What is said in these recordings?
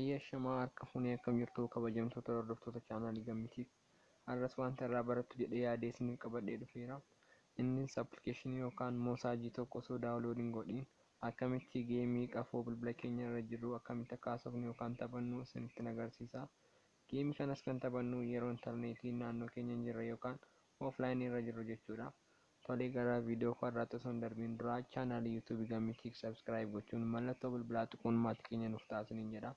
Shamaa harka fuunee akkam jirtu kabajamtoota hordoftoota chaanaalii Geemii. Har'as wanta irraa barattu jedhee yaadee isiniif qabadhee dhufeera. Innis appilikeeshinii yookaan moosaajii tokko osoo daawunloodiin godhiin akkamitti geemii qafoo bilbila keenya irra jiru akkamitti akka haasofnu yookaan taphannu isinitti agarsiisa. Geemii kanas kan taphannu yeroo intarneetii naannoo keenya hin jirre yookaan offline irra jirru jechuudha. Tolee gara viidiyoo kanarratti osoo hin darbiin dura chaanaalii yuutuubii Geemiitiif subscribe gochuun mallattoo bilbilaa tuquun maatii keenya nuuf taasisaniin jedha.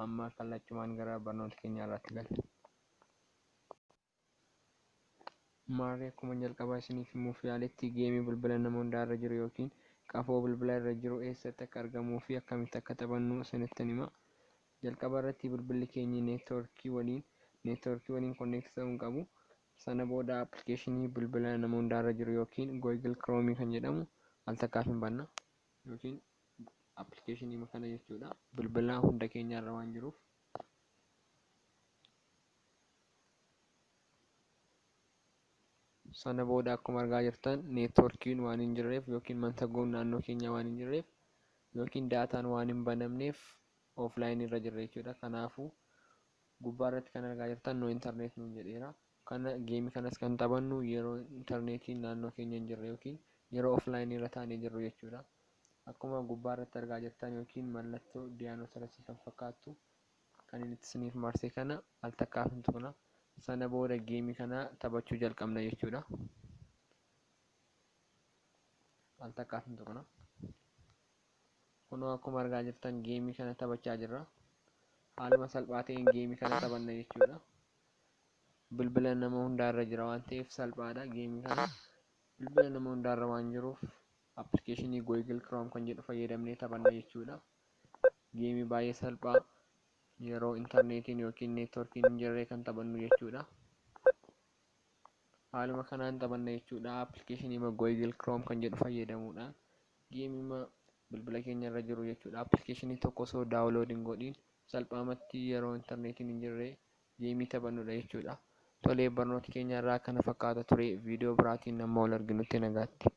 Amma kallachumaan gara barnoota keenya irratti galle. Maarree akkuma jalqabaa isiniif himuuf yaaletti geemii bilbila nama hundaa irra jiru yookiin qafoo bilbila irra jiru eessatti akka argamuu fi akkamitti akka taphannu isinitti hima. Jalqaba irratti bilbilli keenya neetwoorkii waliin konneektii ta'uu qabu. Sana booda appilikeeshinii bilbila nama hundaa irra jiru yookiin Google Chrome kan jedhamu al takkaaf hin banna yookiin appilikeeshinii kana jechuudha. Bilbila hunda keenya irra waan jiruuf. Sana booda akkuma argaa jirtan neetwoorkiin waan hin jirreef yookiin mantagoon naannoo keenya waan hin jirreef yookiin daataan waan hin banamneef offline irra jirra jechuudha. Kanaafuu gubbaa irratti kan argaa jirtan no internet nuun jedheera. Kana geemii kanas kan taphannu yeroo intarneetiin naannoo keenya hin jirre yookiin yeroo offline irra taanee jirru jechuudha. Akkuma gubbaa irratti argaa jirtan yookiin mallattoo diyaanoosarasii kan fakkaattu kan inni isiniif marsee kana al takkaaf hin tuqna. Sana booda geemii kana taphachuu jalqabna jechuudha. Al takkaaf hin tuqna. Kunoo akkuma argaa jirtan geemii kana taphachaa jirra. Haaluma salphaa ta'een geemii kana taphanna jechuudha. Bilbila nama hundaa irra jira waan ta'eef salphaadha. Geemii kana bilbila nama hundaa irra waan jiruuf appilikeeshinii Google Chrome kan jedhu fayyadamnee taphanna jechuudha. Geemii baay'ee salphaa yeroo intarneetiin yookiin neetwoorkiin hin jirre kan taphannu jechuudha. Haaluma kanaan taphanna jechuudha. Appilikeeshinii Google Chrome kan jedhu fayyadamuudhaan geemii bilbila keenya irra jiru jechuudha. Appilikeeshinii tokko osoo daawunloodiin godhiin salphaamatti yeroo intarneetiin hin jirre geemii taphannudha jechuudha. Tolee barnoota keenya irraa kana fakkaata ture. Viidiyoo biraatiin amma wal arginutti nagaatti.